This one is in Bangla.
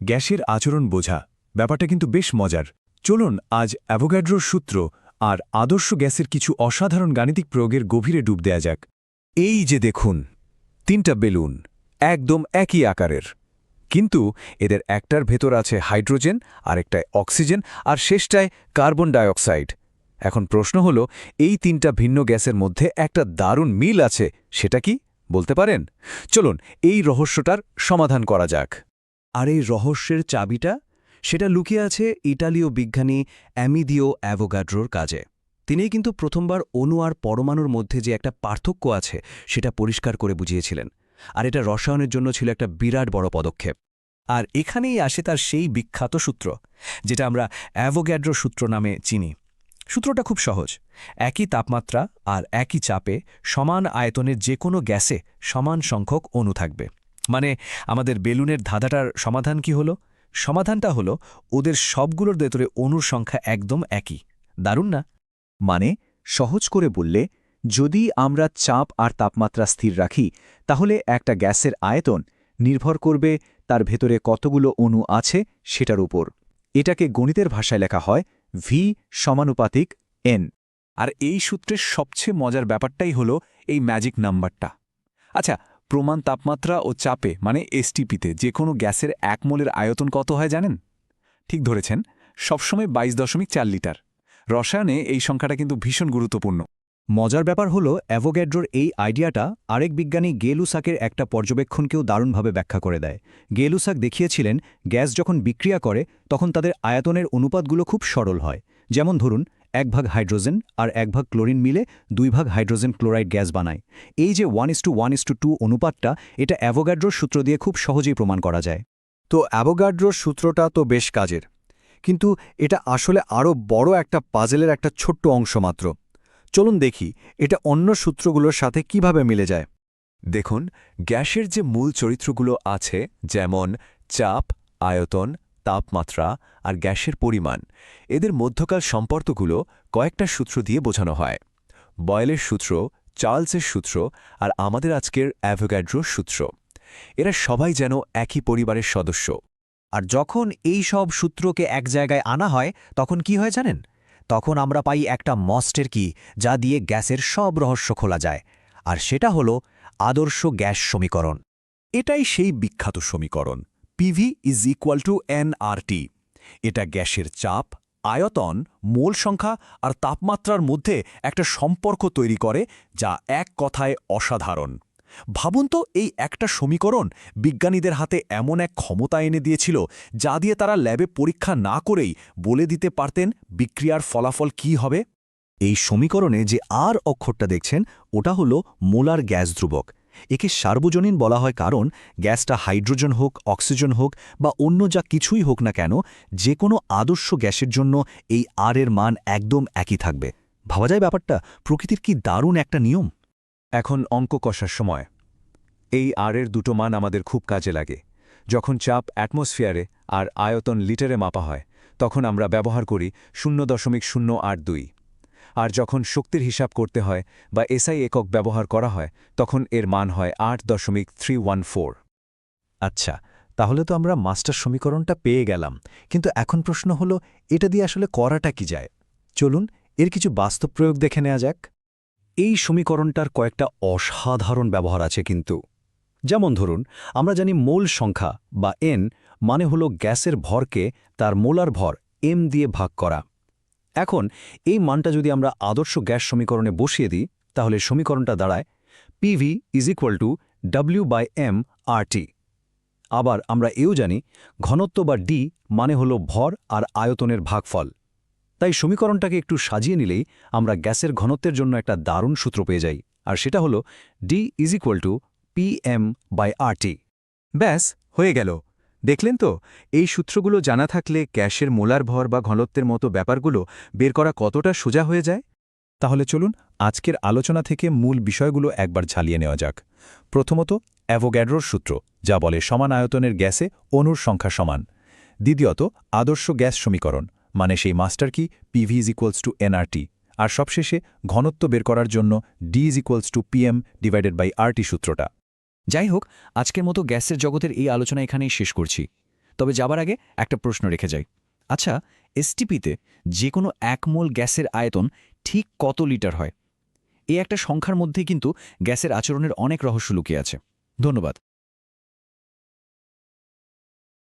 গ্যাসের আচরণ বোঝা ব্যাপারটা কিন্তু বেশ মজার। চলুন আজ অ্যাভোগাড্রোর সূত্র আর আদর্শ গ্যাসের কিছু অসাধারণ গাণিতিক প্রয়োগের গভীরে ডুব দেয়া যাক। এই যে দেখুন, তিনটা বেলুন একদম একই আকারের, কিন্তু এদের একটার ভেতর আছে হাইড্রোজেন, আরেকটায় অক্সিজেন, আর শেষটায় কার্বন ডাইঅক্সাইড। এখন প্রশ্ন হলো, এই তিনটা ভিন্ন গ্যাসের মধ্যে একটা দারুণ মিল আছে, সেটা কি বলতে পারেন? চলুন এই রহস্যটার সমাধান করা যাক। আর এই রহস্যের চাবিটা সেটা লুকিয়ে আছে ইটালীয় বিজ্ঞানী অ্যামিদিও অ্যাভোগাড্রোর কাজে। তিনিই কিন্তু প্রথমবার অণু আর পরমাণুর মধ্যে যে একটা পার্থক্য আছে সেটা পরিষ্কার করে বুঝিয়েছিলেন। আর এটা রসায়নের জন্য ছিল একটা বিরাট বড় পদক্ষেপ। আর এখানেই আসে তার সেই বিখ্যাত সূত্র, যেটা আমরা অ্যাভোগাড্রো সূত্র নামে চিনি। সূত্রটা খুব সহজ। একই তাপমাত্রা আর একই চাপে সমান আয়তনের যে কোনো গ্যাসে সমান সংখ্যক অণু থাকবে। মানে আমাদের বেলুনের ধাঁধাটার সমাধান কি হলো? সমাধানটা হলো ওদের সবগুলোর ভেতরে অণুর সংখ্যা একদম একই। দারুণ না? মানে সহজ করে বললে, যদি আমরা চাপ আর তাপমাত্রা স্থির রাখি, তাহলে একটা গ্যাসের আয়তন নির্ভর করবে তার ভেতরে কতগুলো অণু আছে সেটার উপর। এটাকে গণিতের ভাষায় লেখা হয় ভি সমানুপাতিক এন। আর এই সূত্রের সবচেয়ে মজার ব্যাপারটাই হলো এই ম্যাজিক নাম্বারটা। আচ্ছা, প্রমাণ তাপমাত্রা ও চাপে মানে এসটিপিতে যে কোনো গ্যাসের 1 মোলের আয়তন কত হয় জানেন? ঠিক ধরেছেন, সবসময় 22.4 লিটার। রসায়নে এই সংখ্যাটা কিন্তু ভীষণ গুরুত্বপূর্ণ। মজার ব্যাপার হলো অ্যাভোগাড্রোর এই আইডিয়াটা আরেক বিজ্ঞানী গেলুসাকের একটা পর্যবেক্ষণকেও দারুণভাবে ব্যাখ্যা করে দেয়। গেলুসাক দেখিয়েছিলেন গ্যাস যখন বিক্রিয়া করে তখন তাদের আয়তনের অনুপাতগুলো খুব সরল হয়। যেমন ধরুন 1 ভাগ হাইড্রোজেন আর 1 ভাগ ক্লোরিন মিলে 2 ভাগ হাইড্রোজেন ক্লোরাইড গ্যাস বানায়। এই যে 1:1:2 অনুপাতটা, এটা অ্যাভোগাড্রোর সূত্র দিয়ে খুব সহজেই প্রমাণ করা যায়। তো অ্যাভোগাড্রোর সূত্রটা তো বেশ কাজের, কিন্তু এটা আসলে আরও বড় একটা পাজেলের একটা ছোট্ট অংশ মাত্র। চলুন দেখি এটা অন্য সূত্রগুলোর সাথে কিভাবে মিলে যায়। দেখুন, গ্যাসের যে মূল চরিত্রগুলো আছে, যেমন চাপ, আয়তন, তাপমাত্রা আর গ্যাসের পরিমাণ, এদের মধ্যকার সম্পর্কগুলো কয়েকটা সূত্র দিয়ে বোঝানো হয়। বয়েলের সূত্র, চার্লসের সূত্র আর আমাদের আজকের অ্যাভোগাড্রোর সূত্র। এরা সবাই যেন একই পরিবারের সদস্য। আর যখন এই সব সূত্রকে এক জায়গায় আনা হয় তখন কি হয় জানেন? তখন আমরা পাই একটা মস্টের কি, যা দিয়ে গ্যাসের সব রহস্য খোলা যায়। আর সেটা হলো আদর্শ গ্যাস সমীকরণ। এটাই সেই বিখ্যাত সমীকরণ, PV is equal to nRT. এটা গ্যাসের চাপ, আয়তন, মোল সংখ্যা আর তাপমাত্রার মধ্যে একটা সম্পর্ক তৈরি করে, যা এক কথায় অসাধারণ। ভাবুন তো, এই একটা সমীকরণ বিজ্ঞানীদের হাতে এমন এক ক্ষমতা এনে দিয়েছিল, যা দিয়ে তারা ল্যাবে পরীক্ষা না করেই বলে দিতে পারতেন বিক্রিয়ার ফলাফল কী হবে। এই সমীকরণে যে আর অক্ষরটা দেখছেন, ওটা হলো মোলার গ্যাস ধ্রুবক। একে সার্বজনীন বলা হয় কারণ গ্যাসটা হাইড্রোজেন হোক, অক্সিজেন হোক বা অন্য যা কিছুই হোক না কেন, যে কোনো আদর্শ গ্যাসের জন্য এই আর এর মান একদম একই থাকবে। ভাবা যায় ব্যাপারটা? প্রকৃতির কি দারুণ একটা নিয়ম! এখন অঙ্ক কষার সময়। এই আরের দুটো মান আমাদের খুব কাজে লাগে। যখন চাপ অ্যাটমসফিয়ারে আর আয়তন লিটারে মাপা হয়, তখন আমরা ব্যবহার করি 0.082। আর যখন শক্তির হিসাব করতে হয় বা এসআই একক ব্যবহার করা হয়, তখন এর মান হয় 8.314। আচ্ছা, তাহলে তো আমরা মাস্টার সমীকরণটা পেয়ে গেলাম, কিন্তু এখন প্রশ্ন হলো এটা দিয়ে আসলে করাটা কি যায়? চলুন এর কিছু বাস্তব প্রয়োগ দেখে নেওয়া যাক। এই সমীকরণটার কয়েকটা অসাধারণ ব্যবহার আছে কিন্তু। যেমন ধরুন, আমরা জানি মোল সংখ্যা বা এন মানে হলো গ্যাসের ভরকে তার মোলার ভর এম দিয়ে ভাগ করা। এখন এই মানটা যদি আমরা আদর্শ গ্যাস সমীকরণে বসিয়ে দিই, তাহলে সমীকরণটা দাঁড়ায় PV is equal to W/m/RT। আবার আমরা এও জানি ঘনত্ব বা ডি মানে হলো ভর আর আয়তনের ভাগফল। তাই সমীকরণটাকে একটু সাজিয়ে নিলেই আমরা গ্যাসের ঘনত্বের জন্য একটা দারুণ সূত্র পেয়ে যাই, আর সেটা হলো D is equal to PM/RT। ব্যাস, হয়ে গেল। দেখলেন তো, এই সূত্রগুলো জানা থাকলে গ্যাসের মোলার ভর বা ঘনত্বের মতো ব্যাপারগুলো বের করা কতটা সোজা হয়ে যায়। তাহলে চলুন আজকের আলোচনা থেকে মূল বিষয়গুলো একবার ঝালিয়ে নেওয়া যাক। প্রথমত, অ্যাভোগাড্রোর সূত্র, যা বলে সমান আয়তনের গ্যাসে অণুর সংখ্যা সমান। দ্বিতীয়ত, আদর্শ গ্যাস সমীকরণ, মানে সেই মাস্টার কি PV is equals to NRT. আর সবশেষে ঘনত্ব বের করার জন্য D is equals two PM/RT সূত্রটা। যাই হোক, আজকের মতো গ্যাসের জগতের এই আলোচনা এখানেই শেষ করছি। তবে যাবার আগে একটা প্রশ্ন রেখে যাই। আচ্ছা, এসটিপিতে যে কোনো 1 মোল গ্যাসের আয়তন ঠিক কত লিটার হয়? এই একটা সংখ্যার মধ্যেই কিন্তু গ্যাসের আচরণের অনেক রহস্য লুকিয়ে আছে। ধন্যবাদ।